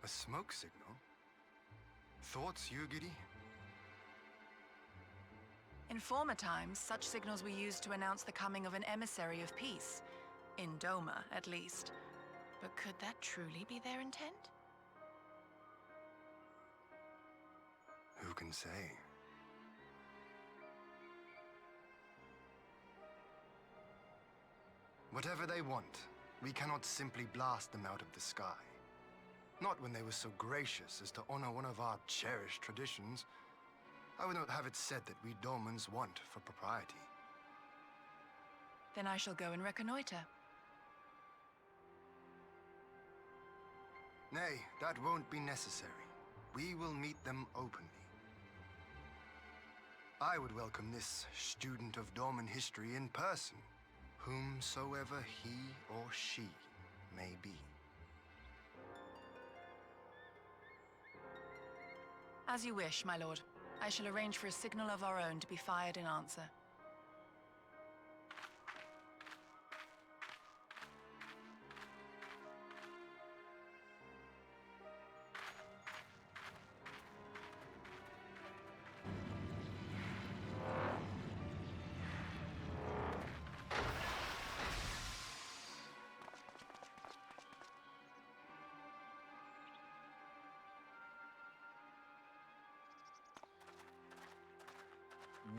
A smoke signal? Thoughts, Yugiri? In former times, such signals were used to announce the coming of an emissary of peace. In Doma, at least. But could that truly be their intent? Who can say? Whatever they want, we cannot simply blast them out of the sky. Not when they were so gracious as to honor one of our cherished traditions. I would not have it said that we Domans want for propriety. Then I shall go and reconnoiter. Nay, that won't be necessary. We will meet them openly. I would welcome this student of Dorman history in person, whomsoever he or she may be. As you wish, my lord. I shall arrange for a signal of our own to be fired in answer.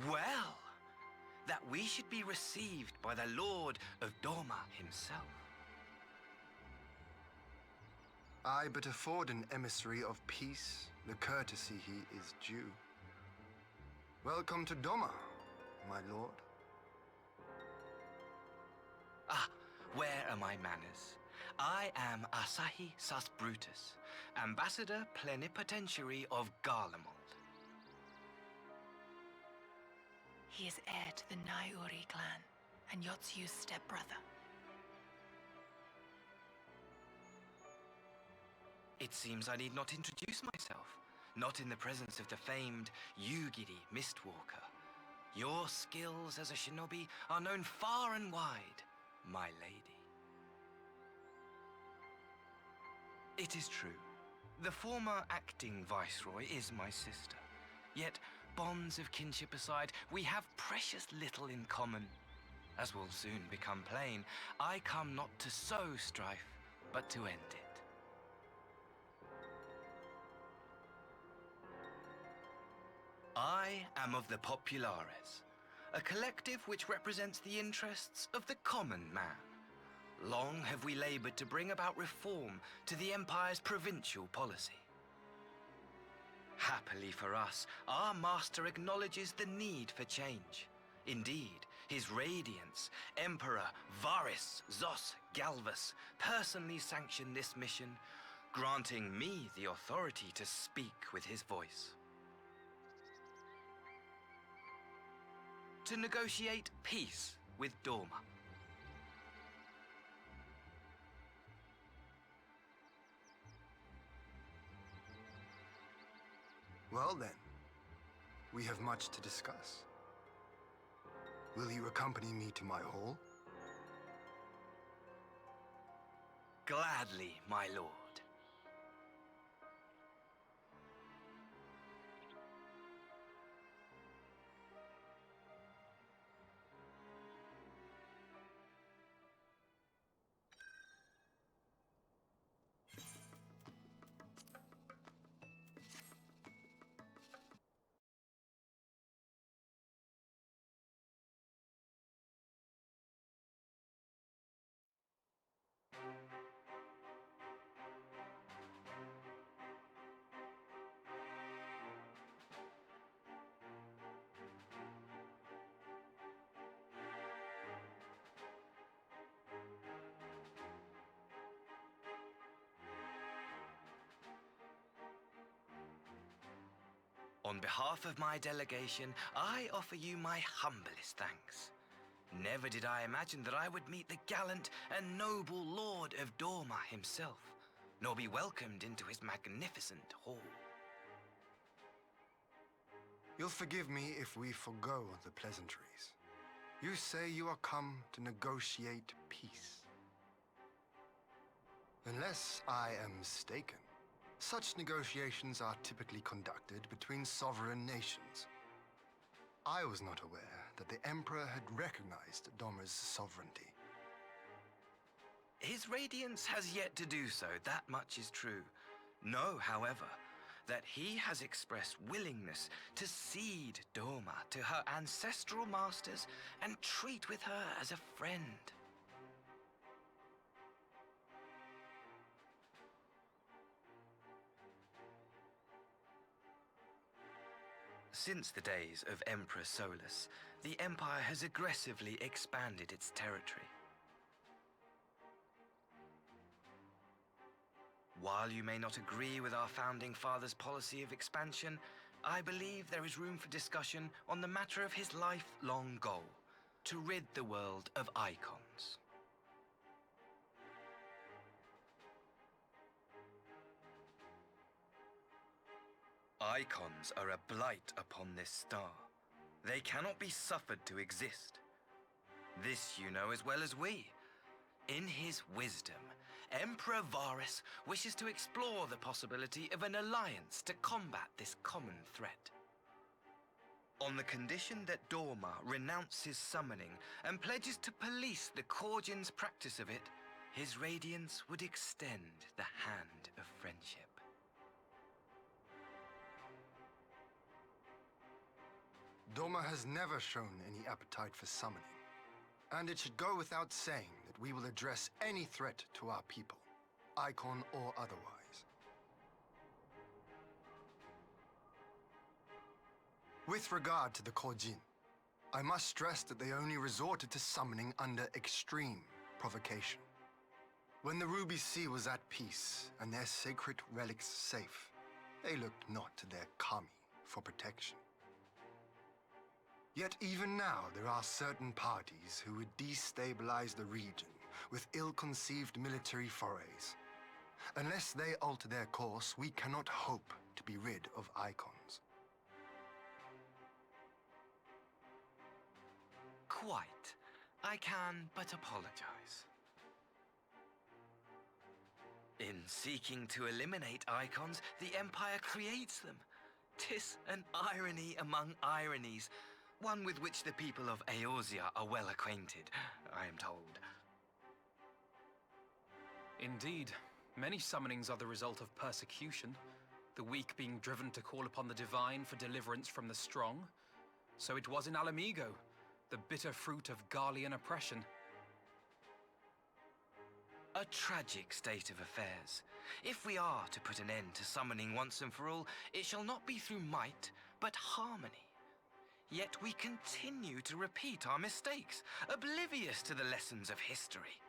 Well, that we should be received by the Lord of Doma himself. I but afford an emissary of peace the courtesy he is due. Welcome to Doma, my lord. Ah, where are my manners? I am Asahi sus Brutus, ambassador plenipotentiary of Garlemald. He is heir to the Naiuri clan, and Yotsuyu's stepbrother. It seems I need not introduce myself, not in the presence of the famed Yugiri Mistwalker. Your skills as a shinobi are known far and wide, my lady. It is true, the former acting viceroy is my sister. Yet, bonds of kinship aside, we have precious little in common. As will soon become plain, I come not to sow strife, but to end it. I am of the Populares, a collective which represents the interests of the common man. Long have we labored to bring about reform to the Empire's provincial policy. Happily for us, our master acknowledges the need for change. Indeed, his radiance, Emperor Varys Zos Galvus, personally sanctioned this mission, granting me the authority to speak with his voice. To negotiate peace with Doma. Well then, we have much to discuss. Will you accompany me to my hall? Gladly, my lord. On behalf of my delegation, I offer you my humblest thanks. Never did I imagine that I would meet the gallant and noble Lord of Doma himself, nor be welcomed into his magnificent hall. You'll forgive me if we forgo the pleasantries. You say you are come to negotiate peace. Unless I am mistaken, Such negotiations are typically conducted between sovereign nations. I was not aware that the Emperor had recognized Doma's sovereignty. His Radiance has yet to do so, that much is true. Know, however, that he has expressed willingness to cede Doma to her ancestral masters and treat with her as a friend. Since the days of Emperor Solus, the Empire has aggressively expanded its territory. While you may not agree with our founding father's policy of expansion, I believe there is room for discussion on the matter of his lifelong goal, to rid the world of icons. Icons are a blight upon this star. They cannot be suffered to exist. This you know as well as we. In his wisdom, Emperor Varus wishes to explore the possibility of an alliance to combat this common threat. On the condition that Doma renounces summoning and pledges to police the Korgin's practice of it, his Radiance would extend the hand of friendship. Doma has never shown any appetite for summoning, and it should go without saying that we will address any threat to our people, icon or otherwise. With regard to the Korjin, I must stress that they only resorted to summoning under extreme provocation. When the Ruby Sea was at peace and their sacred relics safe, they looked not to their kami for protection. Yet even now, there are certain parties who would destabilize the region with ill-conceived military forays. Unless they alter their course, we cannot hope to be rid of icons. Quite. I can but apologize. In seeking to eliminate icons, the Empire creates them. 'Tis an irony among ironies, one with which the people of Eorzea are well acquainted, I am told. Indeed, many summonings are the result of persecution, the weak being driven to call upon the divine for deliverance from the strong. So it was in Alamigo, the bitter fruit of Garlean oppression. A tragic state of affairs. If we are to put an end to summoning once and for all, it shall not be through might, but harmony. Yet we continue to repeat our mistakes, oblivious to the lessons of history.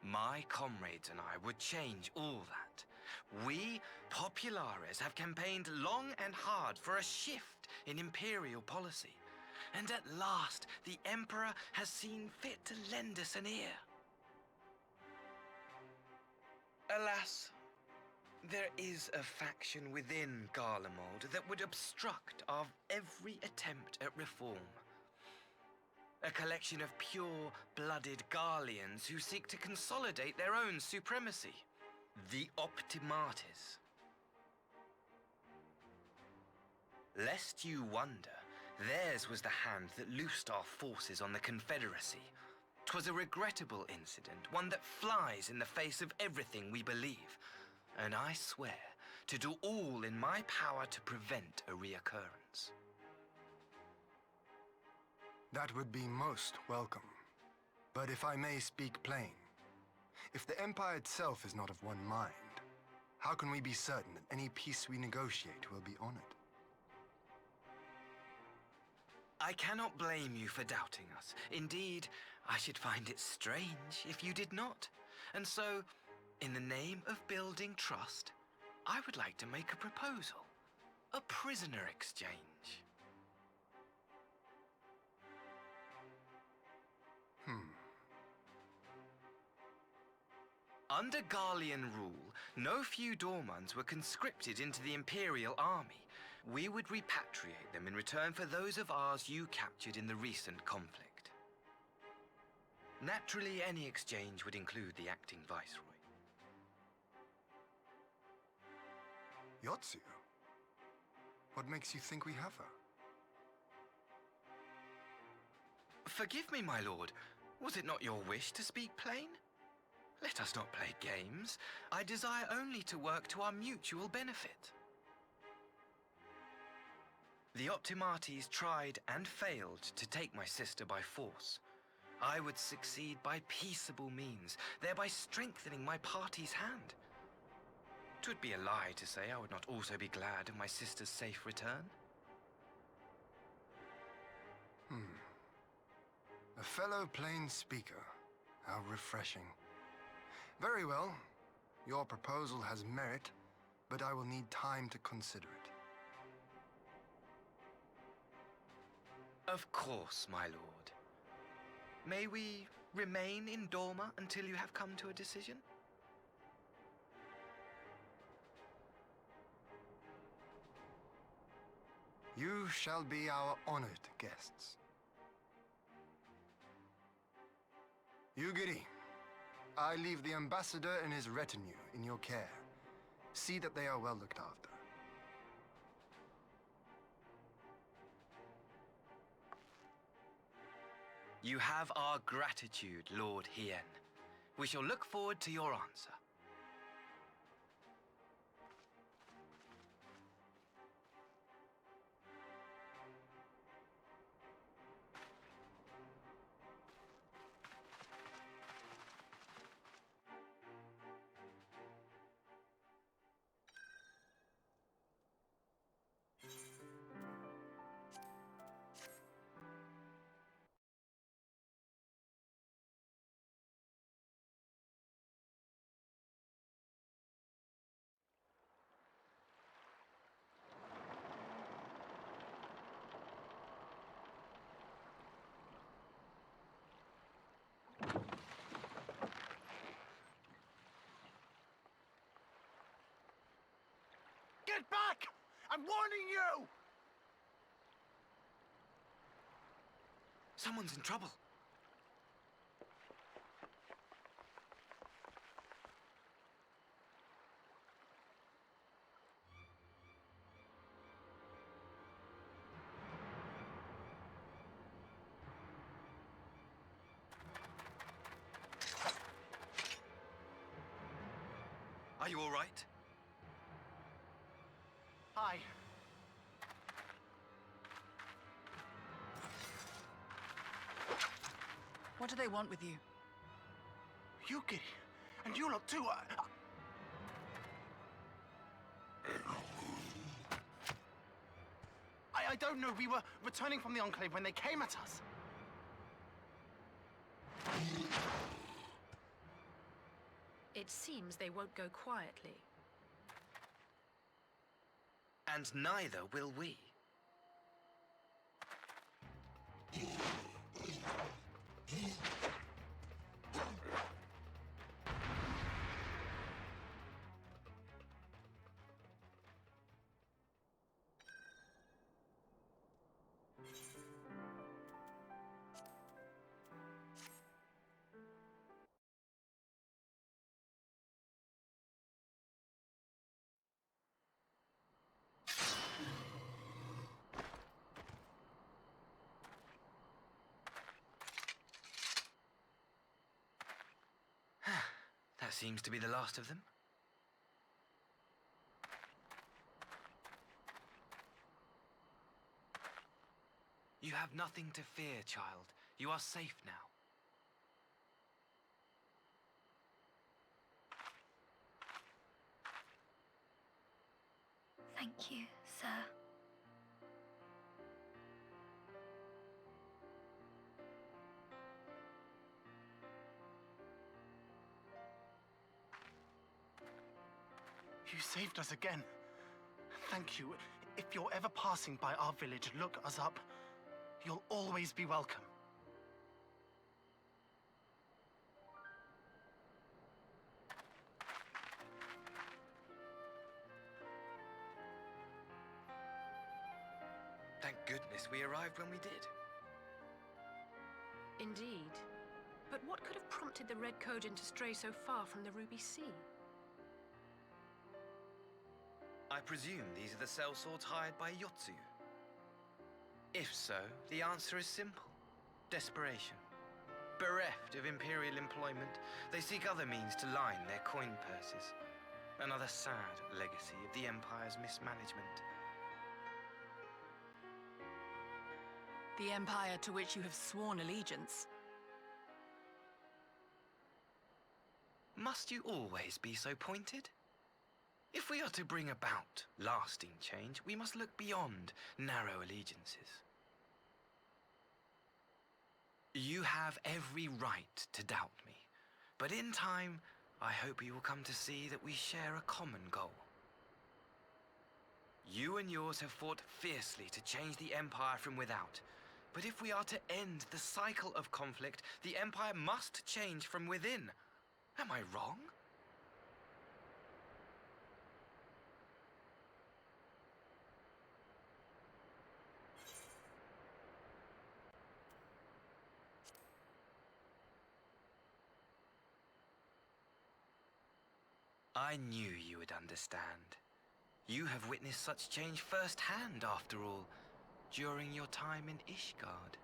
My comrades and I would change all that. We, Populares, have campaigned long and hard for a shift in imperial policy. And at last, the Emperor has seen fit to lend us an ear. Alas, there is a faction within Garlemald that would obstruct our every attempt at reform. A collection of pure-blooded Garleans who seek to consolidate their own supremacy. The Optimates. Lest you wonder, theirs was the hand that loosed our forces on the Confederacy. 'Twas a regrettable incident, one that flies in the face of everything we believe. And I swear to do all in my power to prevent a reoccurrence. That would be most welcome. But if I may speak plain, if the Empire itself is not of one mind, how can we be certain that any peace we negotiate will be honored? I cannot blame you for doubting us. Indeed, I should find it strange if you did not. And so, in the name of building trust, I would like to make a proposal. A prisoner exchange. Under Garlean rule, no few Dormans were conscripted into the Imperial Army. We would repatriate them in return for those of ours you captured in the recent conflict. Naturally, any exchange would include the acting Viceroy. Yotsu? What makes you think we have her? Forgive me, my lord. Was it not your wish to speak plain? Let us not play games. I desire only to work to our mutual benefit. The Optimates tried and failed to take my sister by force. I would succeed by peaceable means, thereby strengthening my party's hand. 'Twould be a lie to say I would not also be glad of my sister's safe return. A fellow plain speaker. How refreshing. Very well. Your proposal has merit, but I will need time to consider it. Of course, my lord. May we remain in Doma until you have come to a decision? You shall be our honored guests. Yugiri, I leave the ambassador and his retinue in your care. See that they are well looked after. You have our gratitude, Lord Hien. We shall look forward to your answer. Get back! I'm warning you! Someone's in trouble. Are you all right? Hi. What do they want with you? Yuki, and you lot too. I don't know. We were returning from the Enclave when they came at us. It seems they won't go quietly. And neither will we. That seems to be the last of them. You have nothing to fear, child. You are safe now. Thank you, sir. You saved us again. Thank you. If you're ever passing by our village, look us up. You'll always be welcome. Thank goodness we arrived when we did. Indeed. But what could have prompted the Red Codin to stray so far from the Ruby Sea? I presume these are the sellswords hired by Yotsuyu. If so, the answer is simple. Desperation. Bereft of imperial employment, they seek other means to line their coin purses. Another sad legacy of the Empire's mismanagement. The Empire to which you have sworn allegiance. Must you always be so pointed? If we are to bring about lasting change, we must look beyond narrow allegiances. You have every right to doubt me, but in time, I hope you will come to see that we share a common goal. You and yours have fought fiercely to change the Empire from without, but if we are to end the cycle of conflict, the Empire must change from within. Am I wrong? I knew you would understand. You have witnessed such change firsthand, after all, during your time in Ishgard.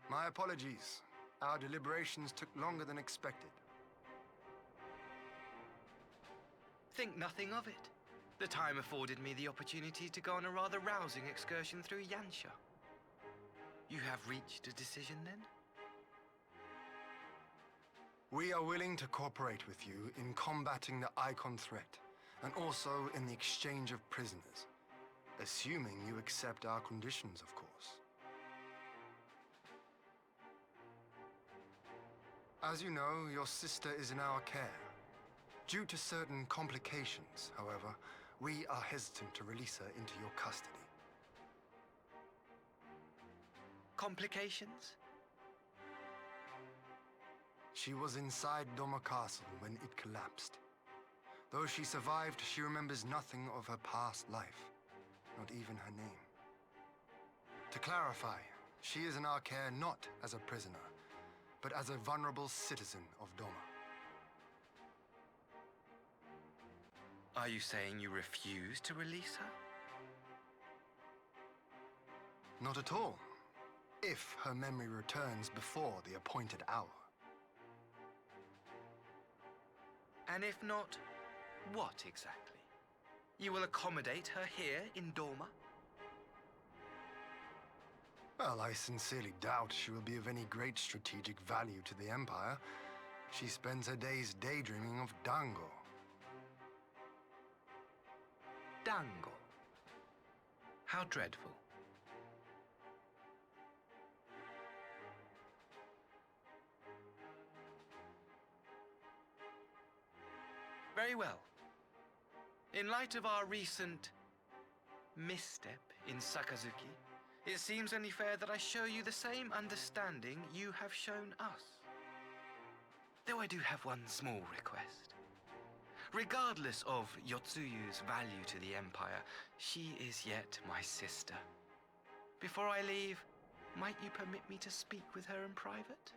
My apologies. Our deliberations took longer than expected. Think nothing of it. The time afforded me the opportunity to go on a rather rousing excursion through Yansha. You have reached a decision, then? We are willing to cooperate with you in combating the Icon threat, and also in the exchange of prisoners. Assuming you accept our conditions, of course. As you know, your sister is in our care. Due to certain complications, however, we are hesitant to release her into your custody. Complications? She was inside Doma Castle when it collapsed. Though she survived, she remembers nothing of her past life, not even her name. To clarify, she is in our care not as a prisoner, but as a vulnerable citizen of Doma. Are you saying you refuse to release her? Not at all. If her memory returns before the appointed hour. And if not, what exactly? You will accommodate her here in Doma? Well, I sincerely doubt she will be of any great strategic value to the Empire. She spends her days daydreaming of Dango. Dango. How dreadful. Very well. In light of our recent misstep in Sakazuki, it seems only fair that I show you the same understanding you have shown us. Though I do have one small request. Regardless of Yotsuyu's value to the Empire, she is yet my sister. Before I leave, might you permit me to speak with her in private?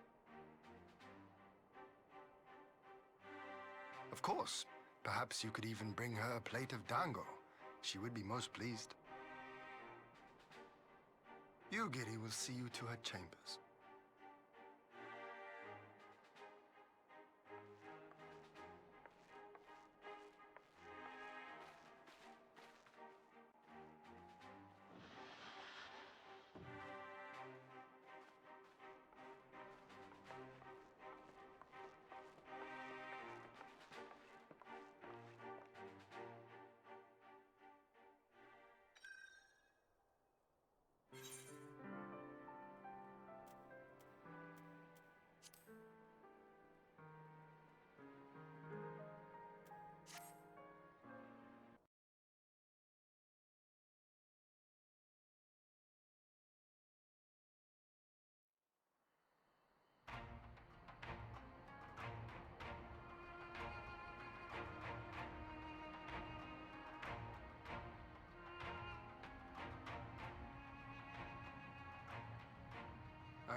Of course. Perhaps you could even bring her a plate of dango. She would be most pleased. Yugiri will see you to her chambers.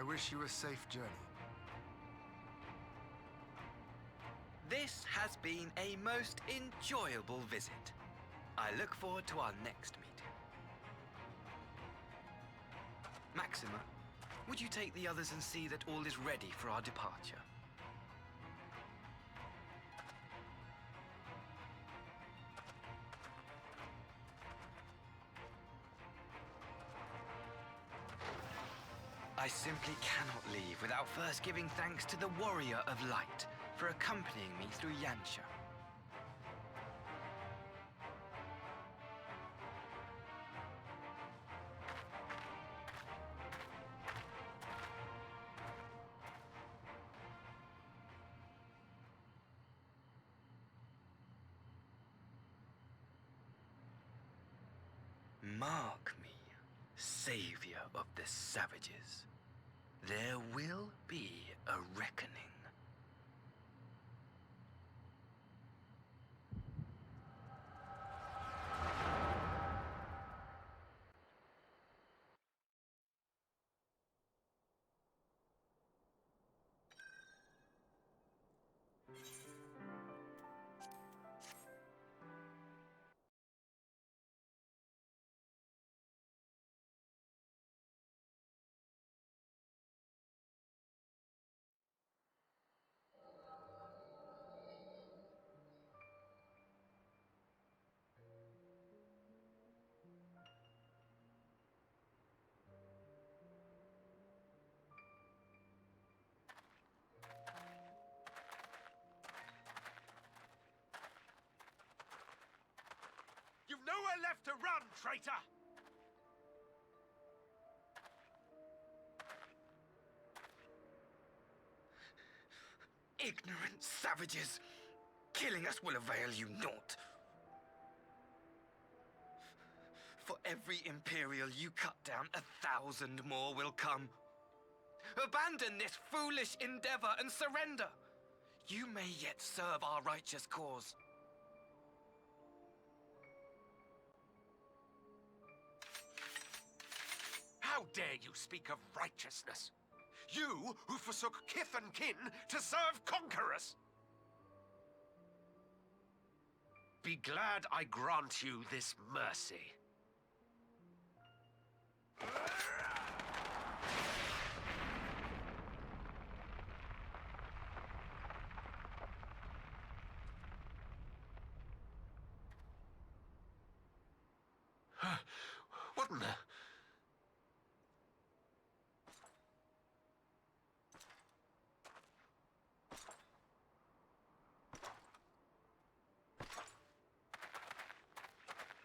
I wish you a safe journey. This has been a most enjoyable visit. I look forward to our next meeting. Maxima, would you take the others and see that all is ready for our departure? I simply cannot leave without first giving thanks to the Warrior of Light for accompanying me through Yansha. Mark me, savior of the savages. There will be a reckoning. You've nowhere left to run, traitor! Ignorant savages! Killing us will avail you naught. For every Imperial you cut down, 1,000 more will come. Abandon this foolish endeavor and surrender. You may yet serve our righteous cause. How dare you speak of righteousness? You who forsook kith and kin to serve conquerors! Be glad I grant you this mercy. What in the...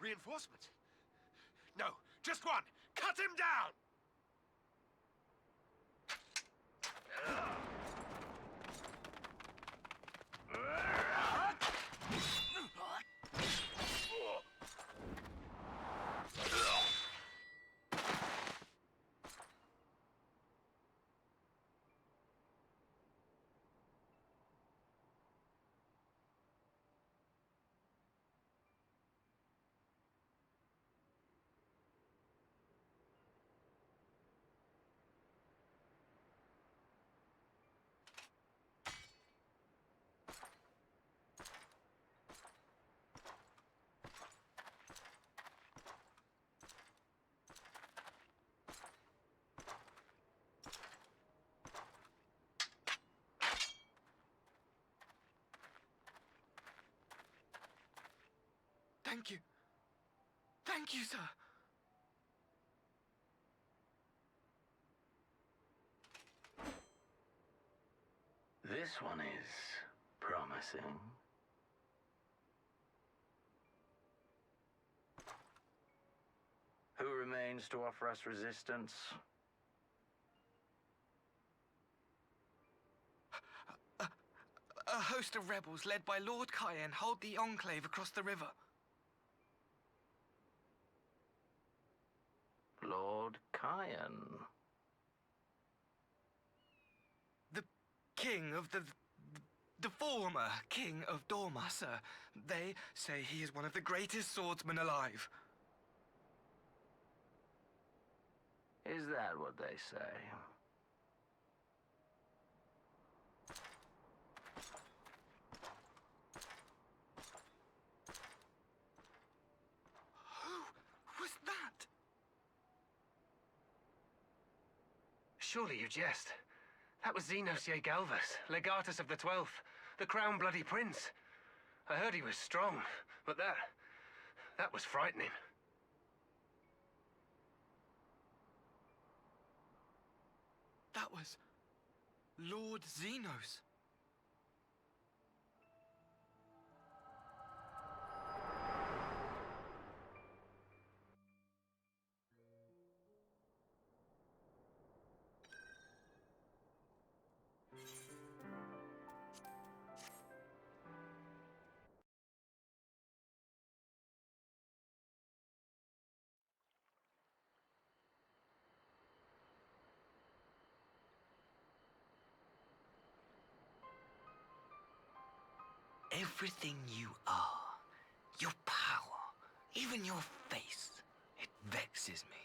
Reinforcement? No, just one! Cut him down! Thank you. Thank you, sir. This one is promising. Who remains to offer us resistance? A host of rebels led by Lord Cayenne hold the enclave across the river. Lord Cayenne. The king of the former king of Dorma, sir. They say he is one of the greatest swordsmen alive. Is that what they say? Surely you jest. That was Xenos Galvus, Legatus of the 12th, the Crown Bloody Prince. I heard he was strong, but that was frightening. That was Lord Xenos. Everything you are, your power, even your face, it vexes me.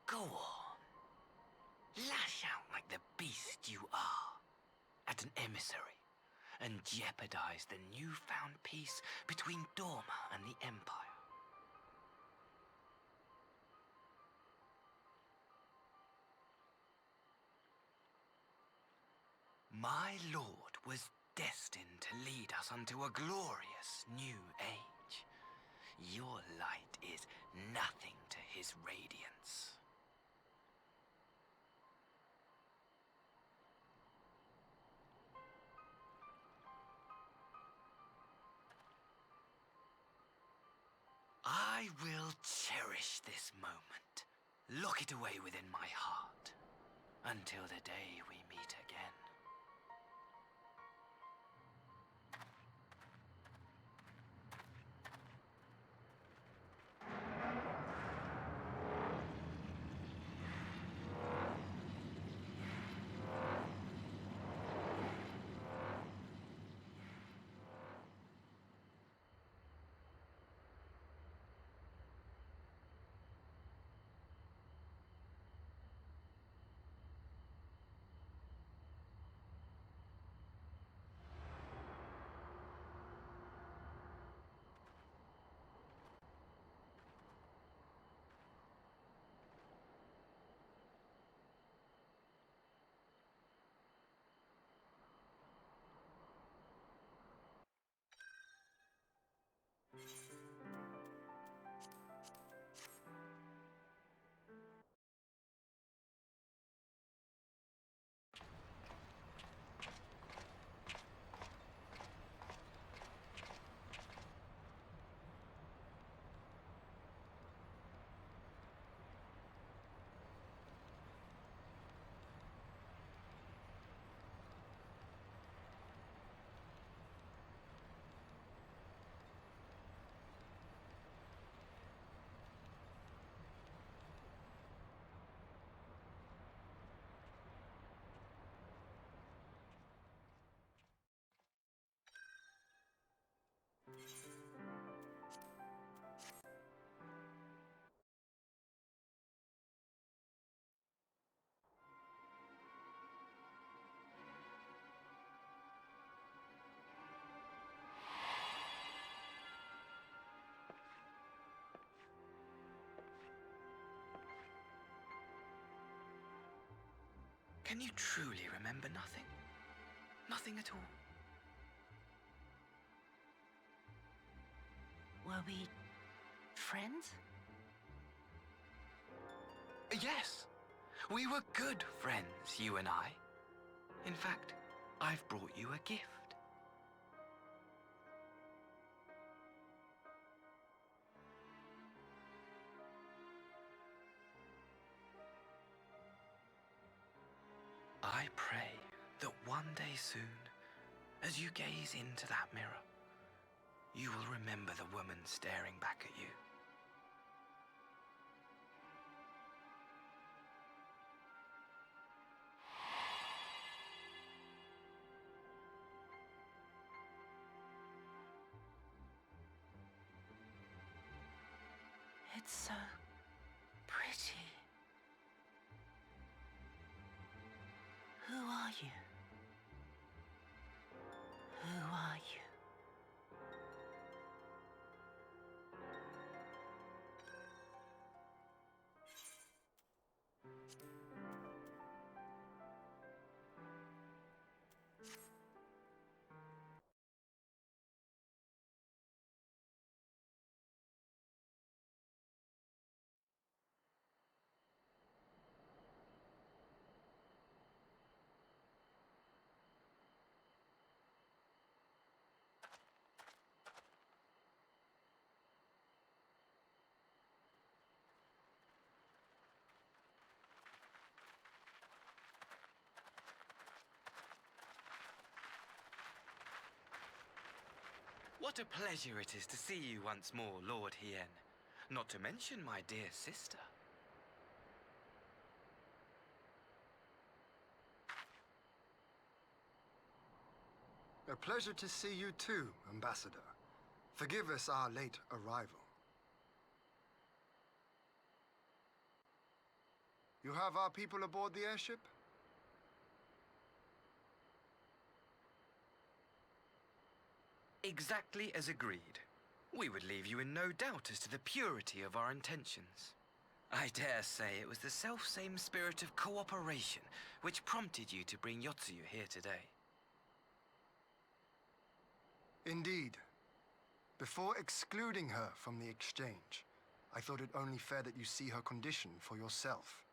Go on. Lash out like the beast you are at an emissary and jeopardize the newfound peace between Dorma and the Empire. My lord was destined to lead us unto a glorious new age. Your light is nothing to his radiance. I will cherish this moment, lock it away within my heart, until the day we meet again. Can you truly remember nothing? Nothing at all? Were we friends? Yes. We were good friends, you and I. In fact, I've brought you a gift. I pray that one day soon, as you gaze into that mirror, you will remember the woman staring back at you. It's so pretty. Who are you? Who are you? What a pleasure it is to see you once more, Lord Hien. Not to mention my dear sister. A pleasure to see you too, Ambassador. Forgive us our late arrival. You have our people aboard the airship? Exactly as agreed. We would leave you in no doubt as to the purity of our intentions. I dare say it was the self-same spirit of cooperation which prompted you to bring Yotsuyu here today. Indeed. Before excluding her from the exchange, I thought it only fair that you see her condition for yourself.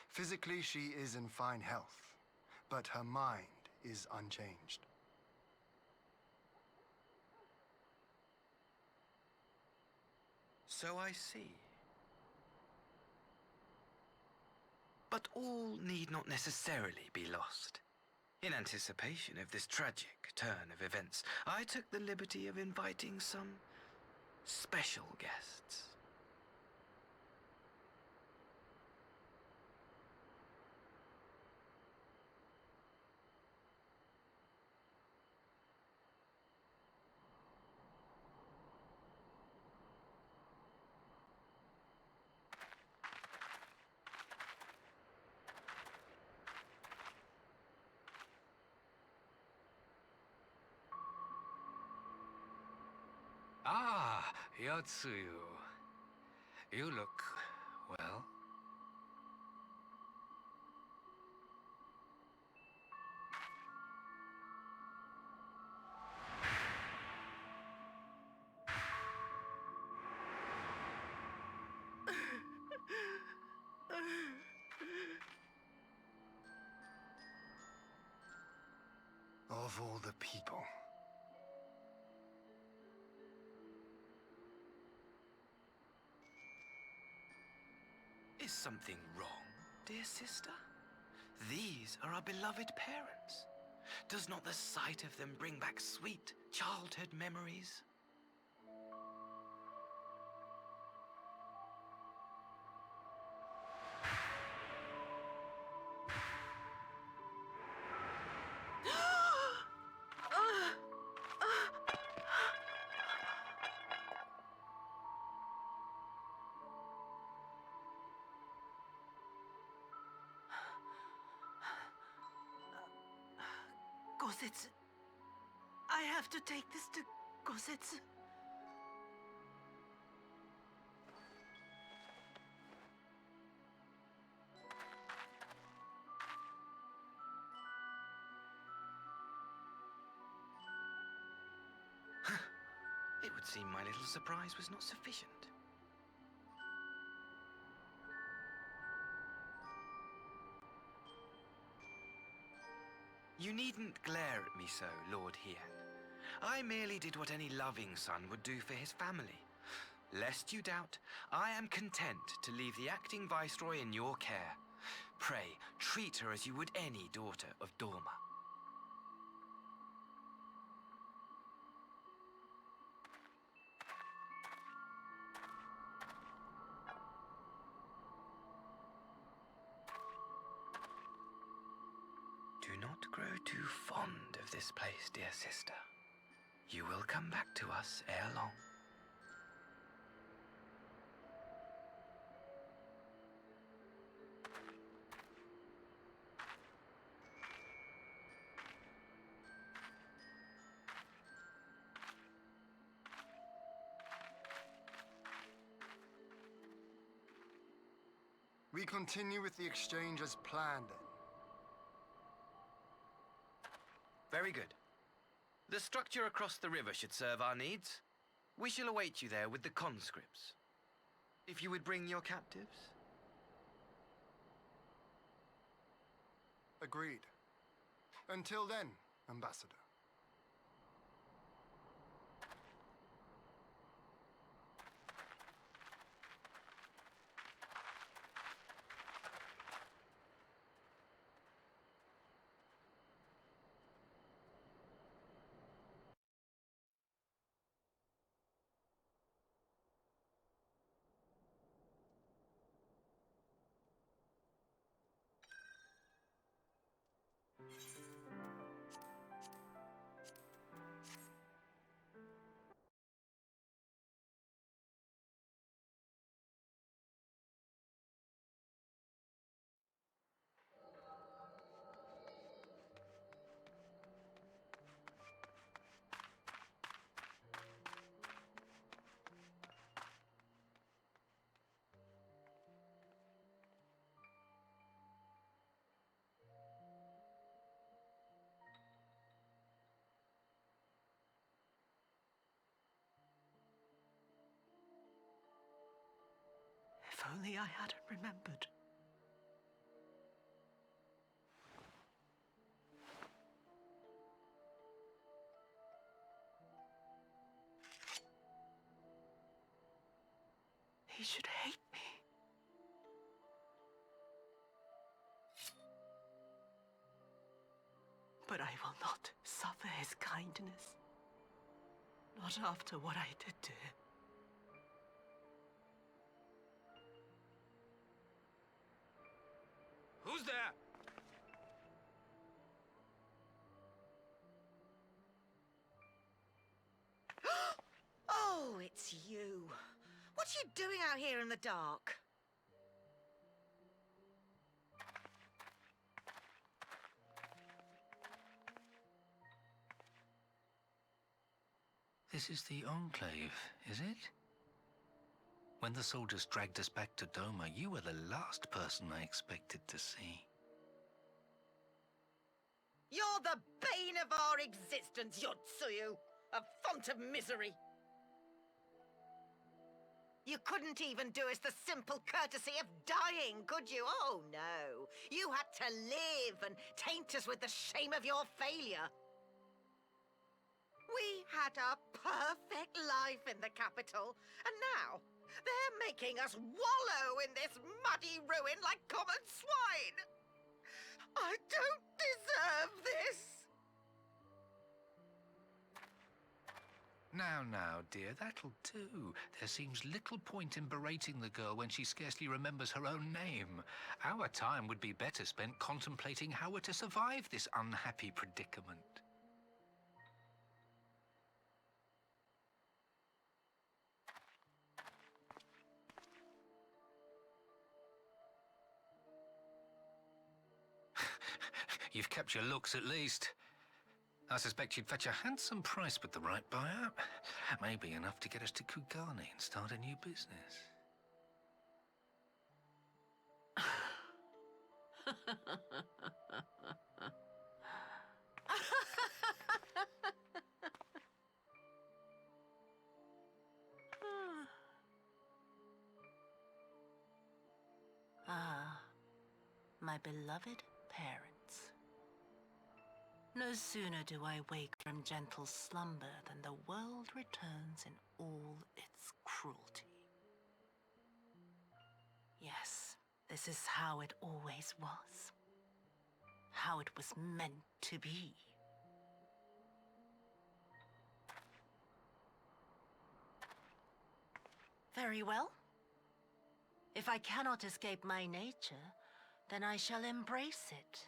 Physically, she is in fine health, but her mind is unchanged. So I see. But all need not necessarily be lost. In anticipation of this tragic turn of events, I took the liberty of inviting some special guests. Ah, Yotsuyu. You look well. Of all the people. Is something wrong, dear sister? These are our beloved parents. Does not the sight of them bring back sweet childhood memories? Gosetsu. I have to take this to Gosetsu. It would seem my little surprise was not sufficient. You needn't glare at me so, Lord Hien. I merely did what any loving son would do for his family. Lest you doubt, I am content to leave the acting viceroy in your care. Pray, treat her as you would any daughter of Dorma. Do not grow too fond of this place, dear sister. You will come back to us ere long. We continue with the exchange as planned, then. Very good. The structure across the river should serve our needs. We shall await you there with the conscripts. If you would bring your captives. Agreed. Until then, Ambassador. only I hadn't remembered. He should hate me. But I will not suffer his kindness. Not after what I did to him. Who's there? Oh, it's you. What are you doing out here in the dark? This is the Enclave, is it? When the soldiers dragged us back to Doma, you were the last person I expected to see. You're the bane of our existence, Yotsuyu. A font of misery. You couldn't even do us the simple courtesy of dying, could you? Oh, no. You had to live and taint us with the shame of your failure. We had a perfect life in the capital, and now they're making us wallow in this muddy ruin like common swine. I don't deserve this. Now, dear, that'll do. There seems little point in berating the girl when she scarcely remembers her own name. Our time would be better spent contemplating how we're to survive this unhappy predicament. You've kept your looks, at least. I suspect you'd fetch a handsome price with the right buyer. Maybe enough to get us to Kugane and start a new business. Ah, my beloved parents. No sooner do I wake from gentle slumber than the world returns in all its cruelty. Yes, this is how it always was. How it was meant to be. Very well. If I cannot escape my nature, then I shall embrace it.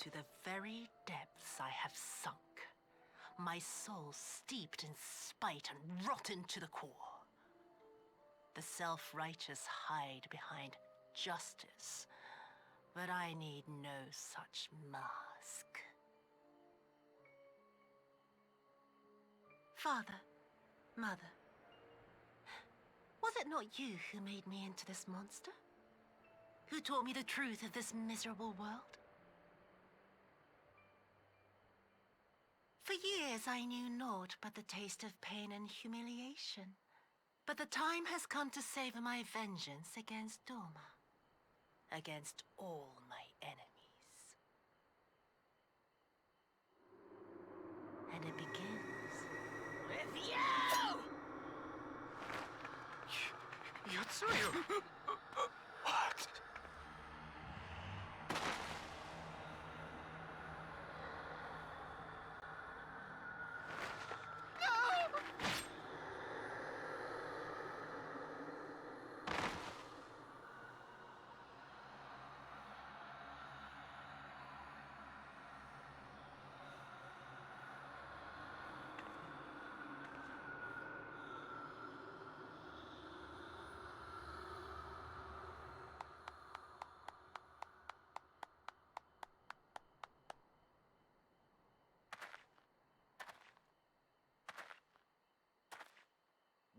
To the very depths I have sunk, my soul steeped in spite and rotten to the core. The self-righteous hide behind justice, but I need no such mask. Father, Mother, was it not you who made me into this monster? Who taught me the truth of this miserable world? For years I knew naught but the taste of pain and humiliation. But the time has come to savor my vengeance against Doma. Against all my enemies. And it begins with you! Yotsuyu! What?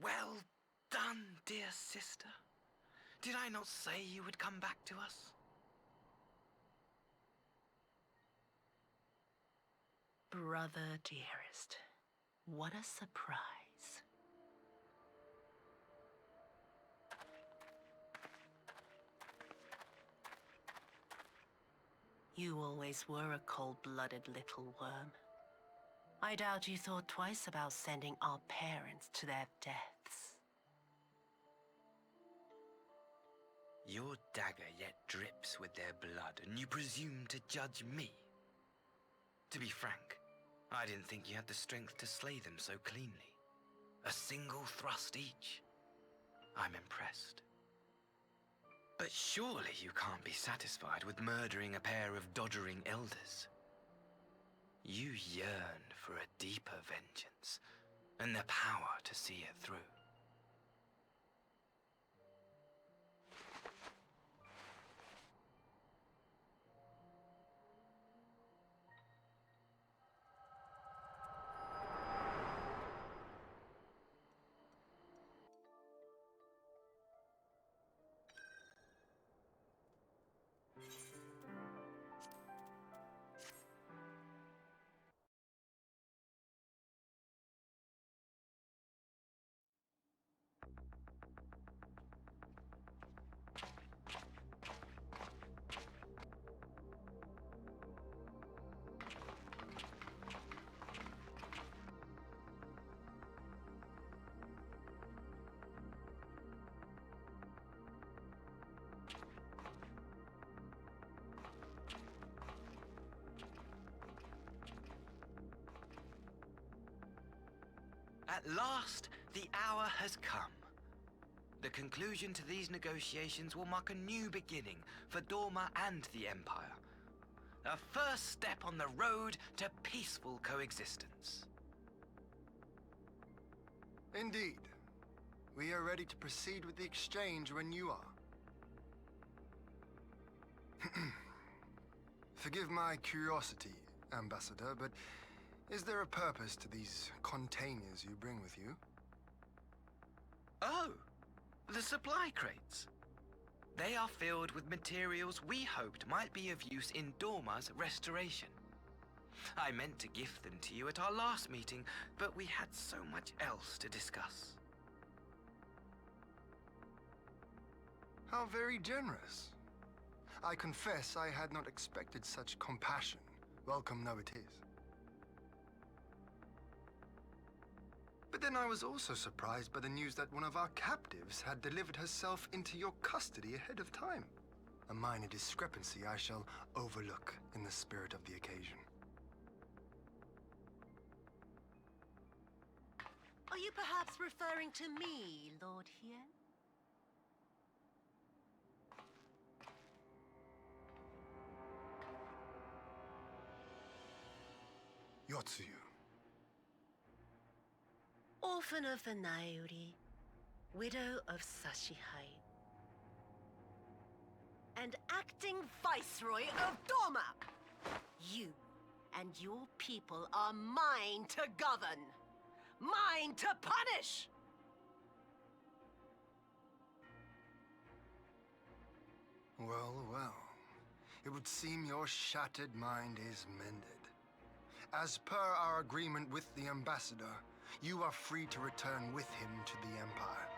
Well done, dear sister. Did I not say you would come back to us? Brother dearest, What a surprise. You always were a cold-blooded little worm. I doubt you thought twice about sending our parents to their deaths. Your dagger yet drips with their blood, and you presume to judge me? To be frank, I didn't think you had the strength to slay them so cleanly. A single thrust each. I'm impressed. But surely you can't be satisfied with murdering a pair of doddering elders. You yearn for a deeper vengeance, and the power to see it through. At last, the hour has come. The conclusion to these negotiations will mark a new beginning for Dorma and the Empire. A first step on the road to peaceful coexistence. Indeed. We are ready to proceed with the exchange when you are. Forgive my curiosity, Ambassador, but is there a purpose to these containers you bring with you? Oh, the supply crates. They are filled with materials we hoped might be of use in Dorma's restoration. I meant to gift them to you at our last meeting, but we had so much else to discuss. How very generous. I confess I had not expected such compassion. Welcome though it is. But then I was also surprised by the news that one of our captives had delivered herself into your custody ahead of time. A minor discrepancy I shall overlook in the spirit of the occasion. Are you perhaps referring to me, Lord Hien? Yotsuyu. Orphan of the Nairi, widow of Sashihai, and acting Viceroy of Dorma. You and your people are mine to govern, mine to punish. Well, well. It would seem your shattered mind is mended. As per our agreement with the Ambassador, you are free to return with him to the Empire.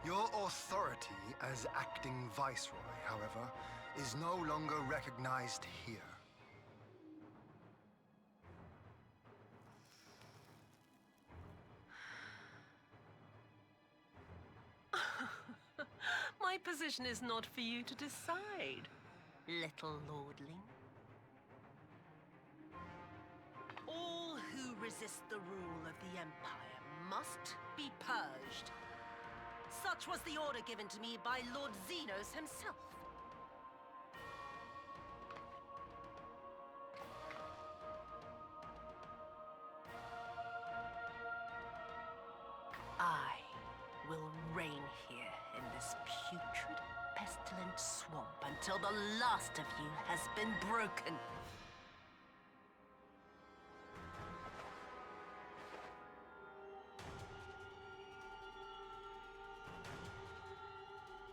Your authority as acting Viceroy, however, is no longer recognized here. My position is not for you to decide, little lordling. All who resist the rule of the Empire must be purged. Such was the order given to me by Lord Xenos himself. I will reign here in this putrid, pestilent swamp until the last of you has been broken.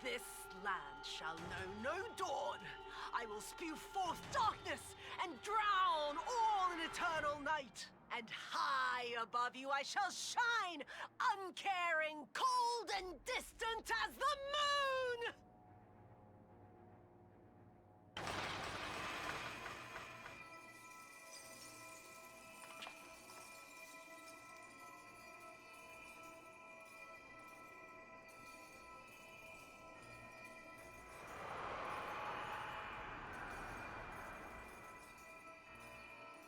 This land shall know no dawn. I will spew forth darkness and drown all and high above you I shall shine, uncaring, cold and distant as the moon!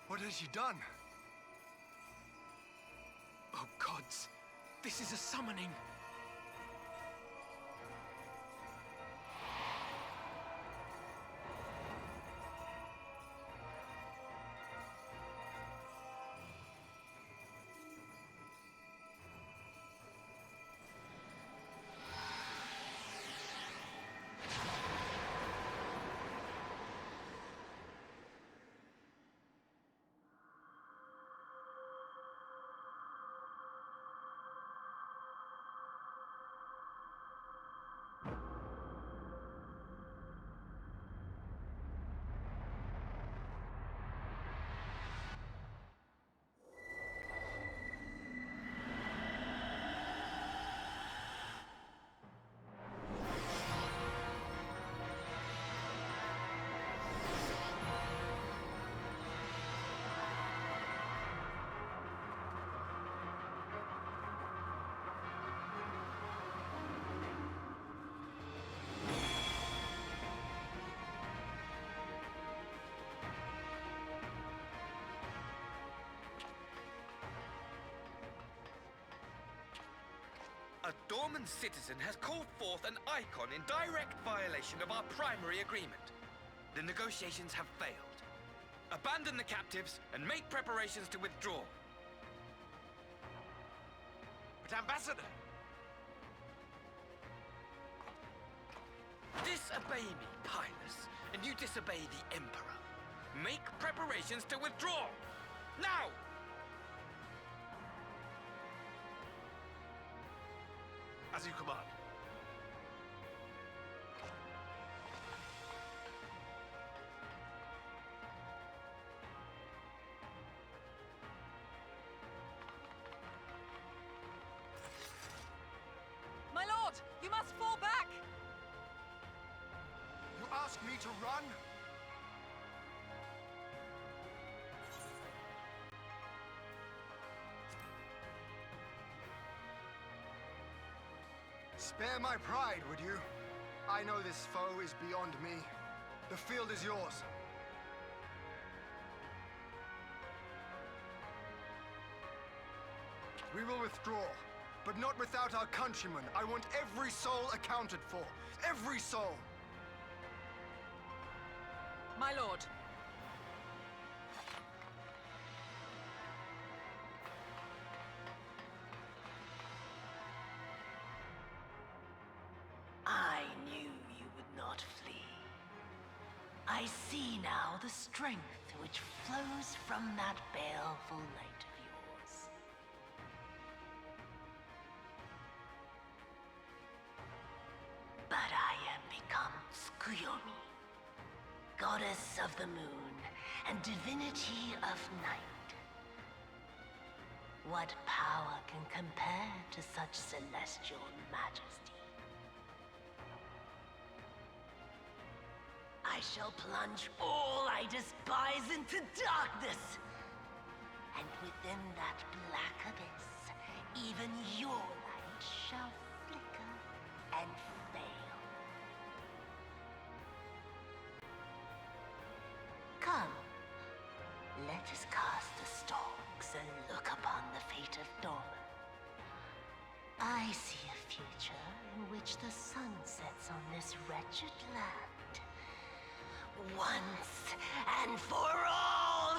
What has she done? Oh gods, this is a summoning. A Dorman citizen has called forth an icon in direct violation of our primary agreement. The negotiations have failed. Abandon the captives and make preparations to withdraw. But Ambassador! Disobey me, Pilus, and you disobey the Emperor. Make preparations to withdraw! Now! As you command. My lord, you must fall back! You ask me to run? Spare my pride, would you? I know this foe is beyond me. The field is yours. We will withdraw, but not without our countrymen. I want every soul accounted for. Every soul! My lord. I knew you would not flee. I see now the strength which flows from that baleful light of yours. But I am become Tsukuyomi, goddess of the moon and divinity of night. What power can compare to such celestial majesty? I shall plunge all I despise into darkness. And within that black abyss, even your light shall flicker and fail. Come, let us cast the stalks and look upon the fate of Dorman. I see a future in which the sun sets on this wretched land. Once and for all!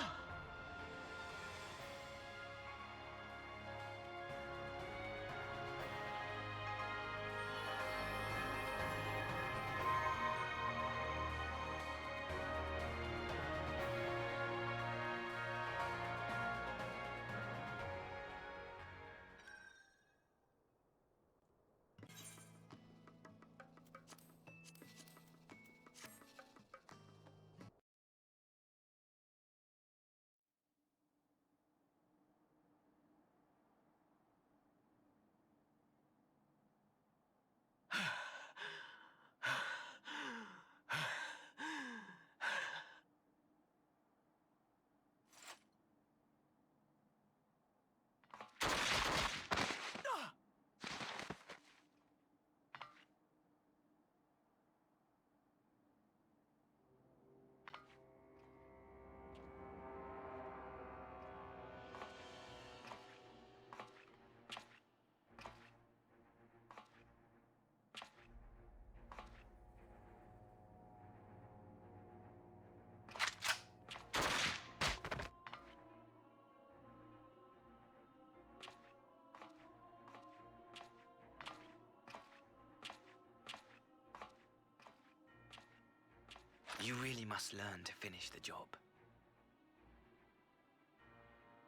You really must learn to finish the job.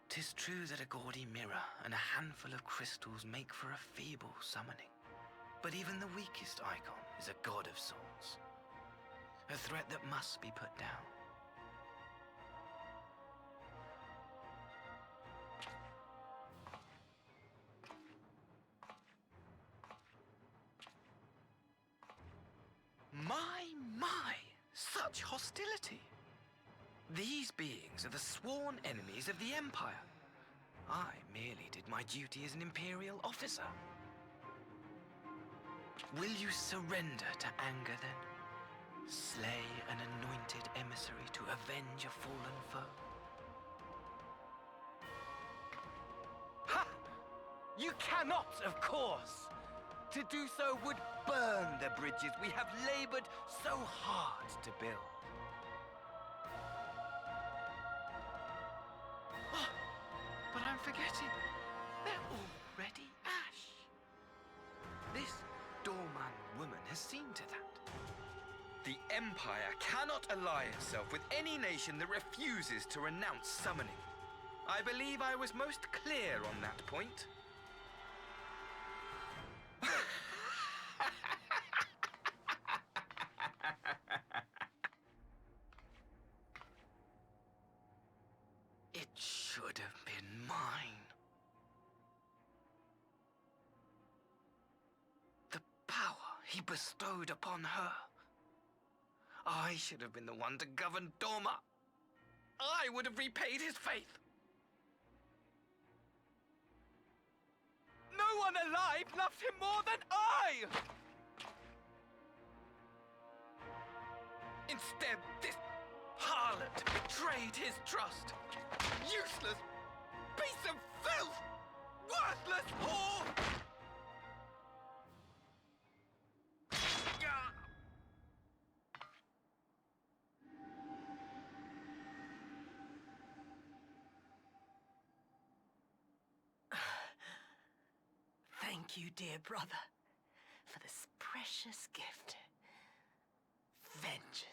'Tis true that a gaudy mirror and a handful of crystals make for a feeble summoning. But even the weakest icon is a god of sorts. A threat that must be put down. My! Such hostility! These beings are the sworn enemies of the Empire. I merely did my duty as an Imperial officer. Will you surrender to anger, then? Slay an anointed emissary to avenge a fallen foe? Ha! You cannot, of course! To do so would burn the bridges we have labored so hard to build. Oh, but I'm forgetting. They're already ash. This Dorman woman has seen to that. The Empire cannot ally itself with any nation that refuses to renounce summoning. I believe I was most clear on that point. It should have been mine. The power he bestowed upon her. I should have been the one to govern Doma. I would have repaid his faith. No one alive loves him more than I! Instead, this harlot betrayed his trust. Useless piece of filth! Worthless whore! Thank you, dear brother, for this precious gift. Vengeance.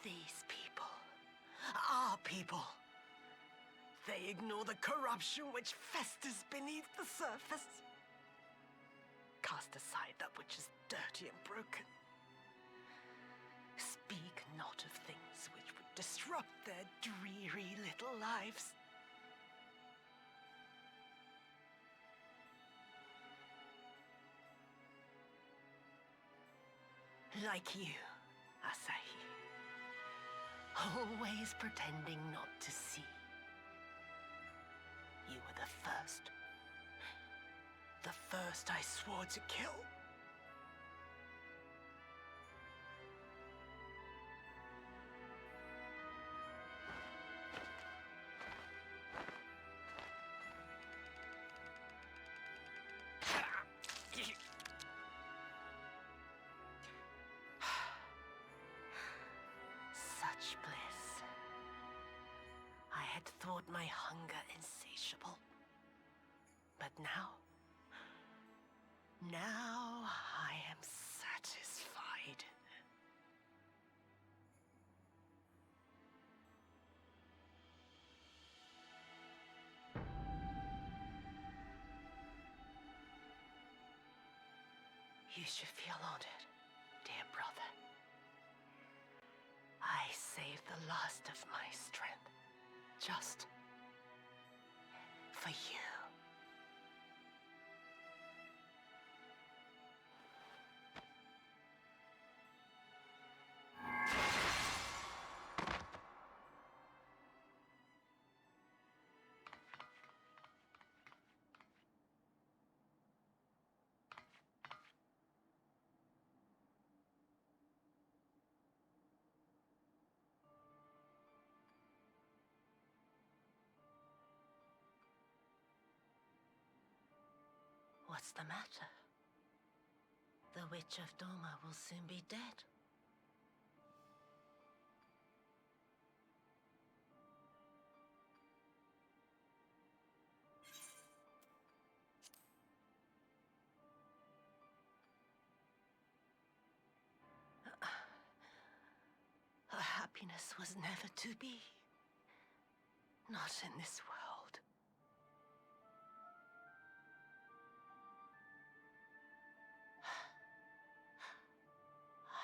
These people, our people, they ignore the corruption which festers beneath the surface. Cast aside that which is dirty and broken. Speak not of things which would disrupt their dreary little lives. Like you, Asahi. Always pretending not to see. You were the first. The first I swore to kill. Such bliss. I had thought my hunger insatiable. But now I am satisfied. You should feel honored, dear brother. I saved the last of my strength, just for you. What's the matter? The Witch of Doma will soon be dead. Her happiness was never to be. Not in this world.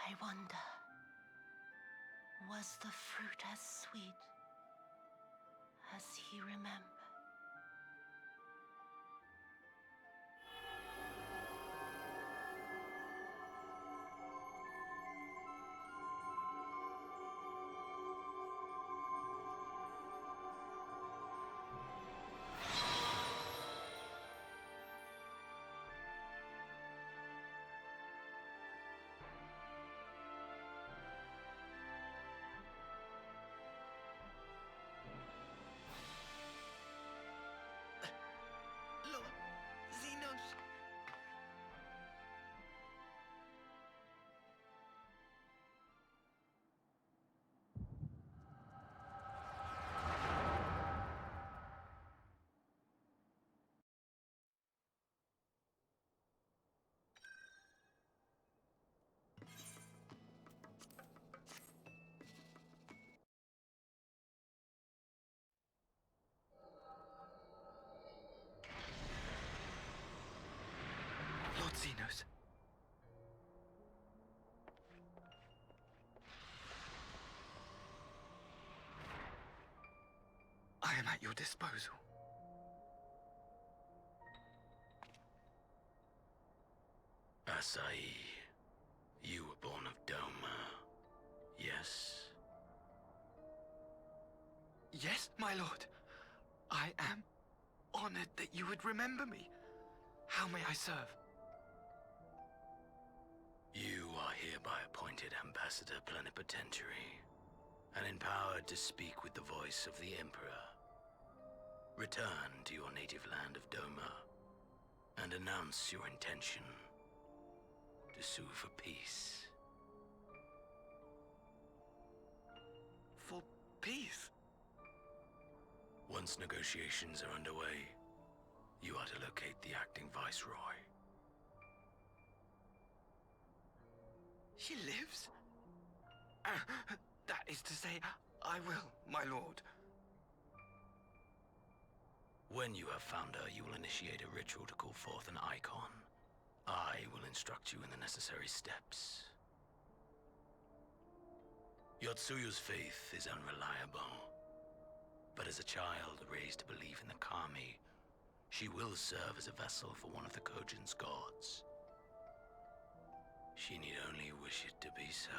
I wonder, was the fruit as sweet as he remembered? Lord Xenos. I am at your disposal. Asahi, you were born of Doma, yes? Yes, my lord. I am honored that you would remember me. How may I serve? You are hereby appointed Ambassador Plenipotentiary, and empowered to speak with the voice of the Emperor. Return to your native land of Doma, and announce your intention to sue for peace. For peace? Once negotiations are underway, you are to locate the acting Viceroy. She lives? That is to say, I will, my lord. When you have found her, you will initiate a ritual to call forth an icon. I will instruct you in the necessary steps. Yotsuyu's faith is unreliable, but as a child raised to believe in the Kami, she will serve as a vessel for one of the Kojin's gods. She need only wish it to be so.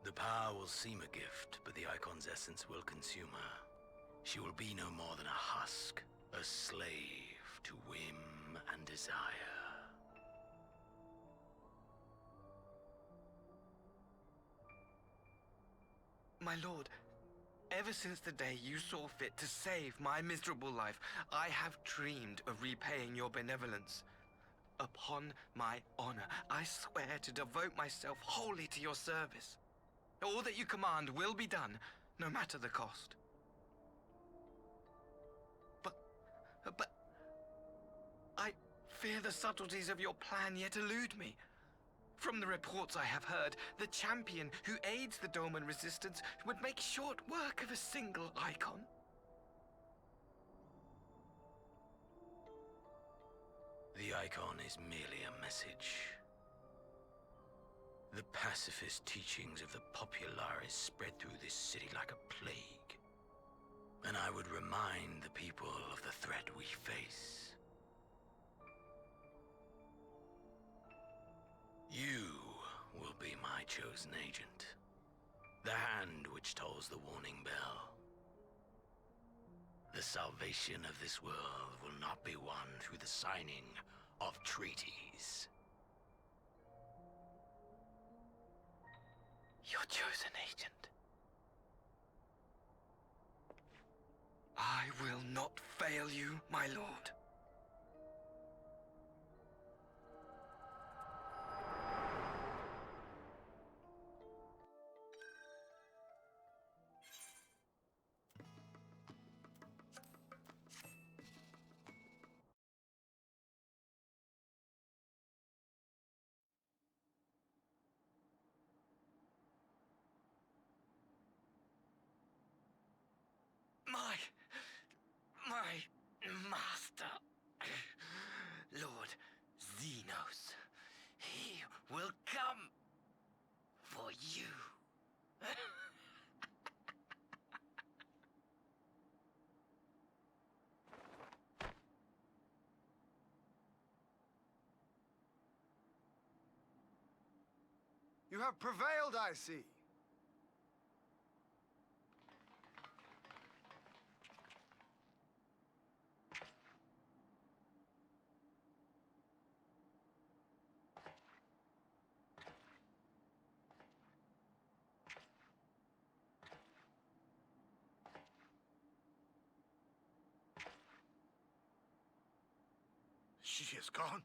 The power will seem a gift, but the icon's essence will consume her. She will be no more than a husk, a slave to whim and desire. My lord, ever since the day you saw fit to save my miserable life, I have dreamed of repaying your benevolence. Upon my honor, I swear to devote myself wholly to your service. All that you command will be done, no matter the cost. But I fear the subtleties of your plan yet elude me. From the reports I have heard, the champion who aids the Doman resistance would make short work of a single icon. The icon is merely a message. The pacifist teachings of the Populares spread through this city like a plague. And I would remind the people of the threat we face. You will be my chosen agent. The hand which tolls the warning bell. The salvation of this world will not be won through the signing of treaties. Your chosen agent. I will not fail you, my lord. My master, Lord Xenos, he will come for you. You have prevailed, I see. She is gone.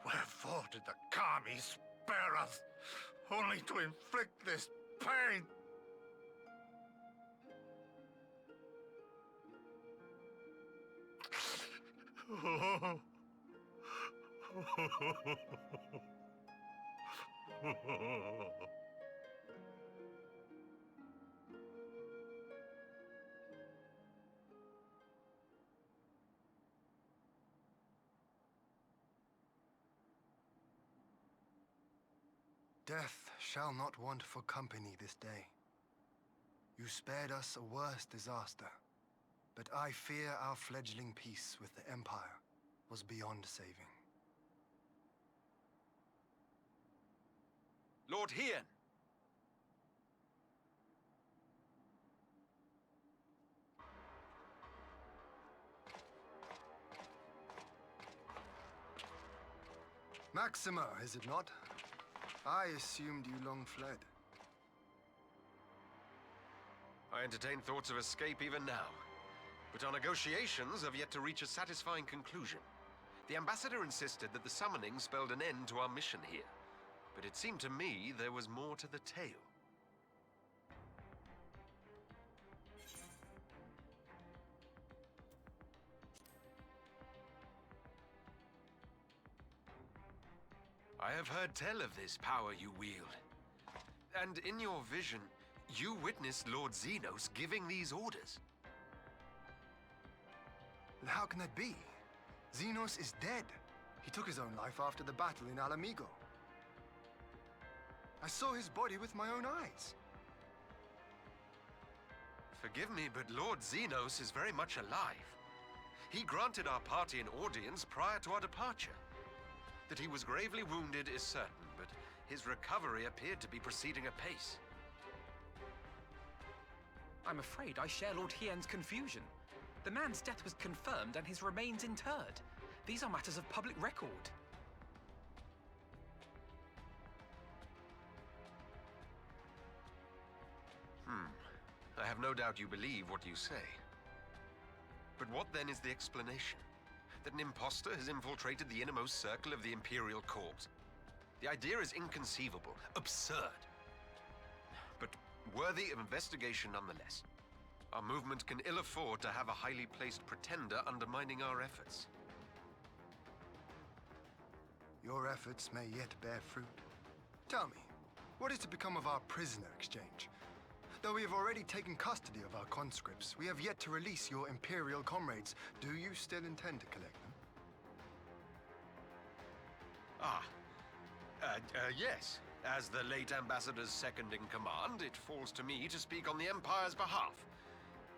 Wherefore did the Kami spare us, only to inflict this pain? Death shall not want for company this day. You spared us a worse disaster, but I fear our fledgling peace with the Empire was beyond saving. Lord Hien! Maxima, is it not? I assumed you long fled. I entertain thoughts of escape even now. But our negotiations have yet to reach a satisfying conclusion. The ambassador insisted that the summoning spelled an end to our mission here. But it seemed to me there was more to the tale. I have heard tell of this power you wield. And in your vision, you witnessed Lord Xenos giving these orders. How can that be? Xenos is dead. He took his own life after the battle in Alamigo. I saw his body with my own eyes. Forgive me, but Lord Xenos is very much alive. He granted our party an audience prior to our departure. That he was gravely wounded is certain, but his recovery appeared to be proceeding apace. I'm afraid I share Lord Hien's confusion. The man's death was confirmed and his remains interred. These are matters of public record. I have no doubt you believe what you say. But what then is the explanation? That an impostor has infiltrated the innermost circle of the Imperial Court? The idea is inconceivable, absurd. But worthy of investigation nonetheless. Our movement can ill afford to have a highly placed pretender undermining our efforts. Your efforts may yet bear fruit. Tell me, what is to become of our prisoner exchange? Though we have already taken custody of our conscripts, we have yet to release your Imperial comrades. Do you still intend to collect them? Yes. As the late Ambassador's second-in-command, it falls to me to speak on the Empire's behalf.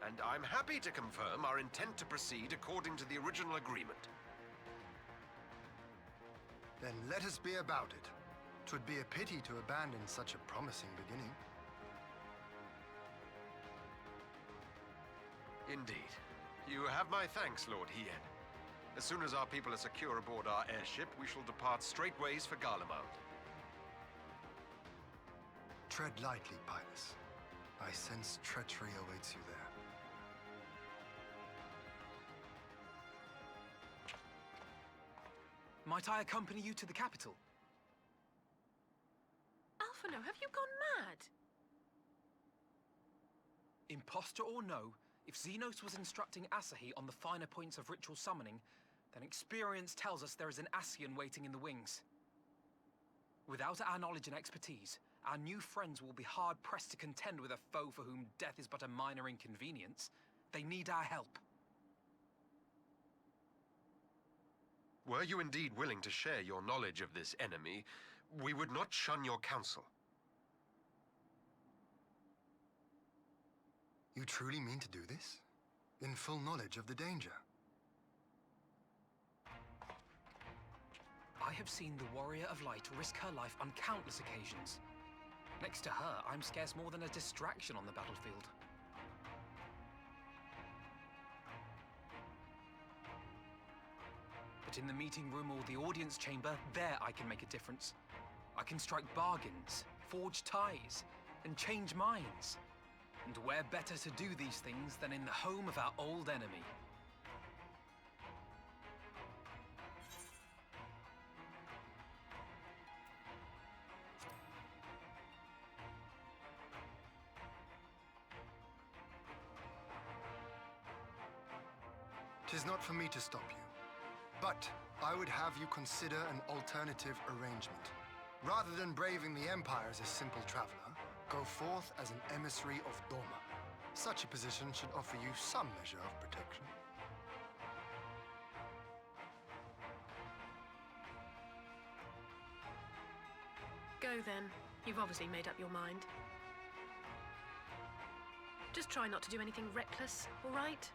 And I'm happy to confirm our intent to proceed according to the original agreement. Then let us be about it. 'Twould be a pity to abandon such a promising beginning. Indeed. You have my thanks, Lord Hien. As soon as our people are secure aboard our airship, we shall depart straightways for Garlemald. Tread lightly, Pilus. I sense treachery awaits you there. Might I accompany you to the capital? Alphino, have you gone mad? Impostor or no, if Xenos was instructing Asahi on the finer points of ritual summoning, then experience tells us there is an Asian waiting in the wings. Without our knowledge and expertise, our new friends will be hard-pressed to contend with a foe for whom death is but a minor inconvenience. They need our help. Were you indeed willing to share your knowledge of this enemy, we would not shun your counsel. You truly mean to do this? In full knowledge of the danger? I have seen the Warrior of Light risk her life on countless occasions. Next to her, I'm scarce more than a distraction on the battlefield. But in the meeting room or the audience chamber, there I can make a difference. I can strike bargains, forge ties, and change minds. And where better to do these things than in the home of our old enemy? Tis not for me to stop you, but I would have you consider an alternative arrangement. Rather than braving the Empire as a simple traveler, go forth as an emissary of Doma. Such a position should offer you some measure of protection. Go then. You've obviously made up your mind. Just try not to do anything reckless, all right?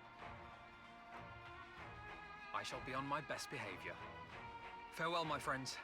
I shall be on my best behavior. Farewell, my friends.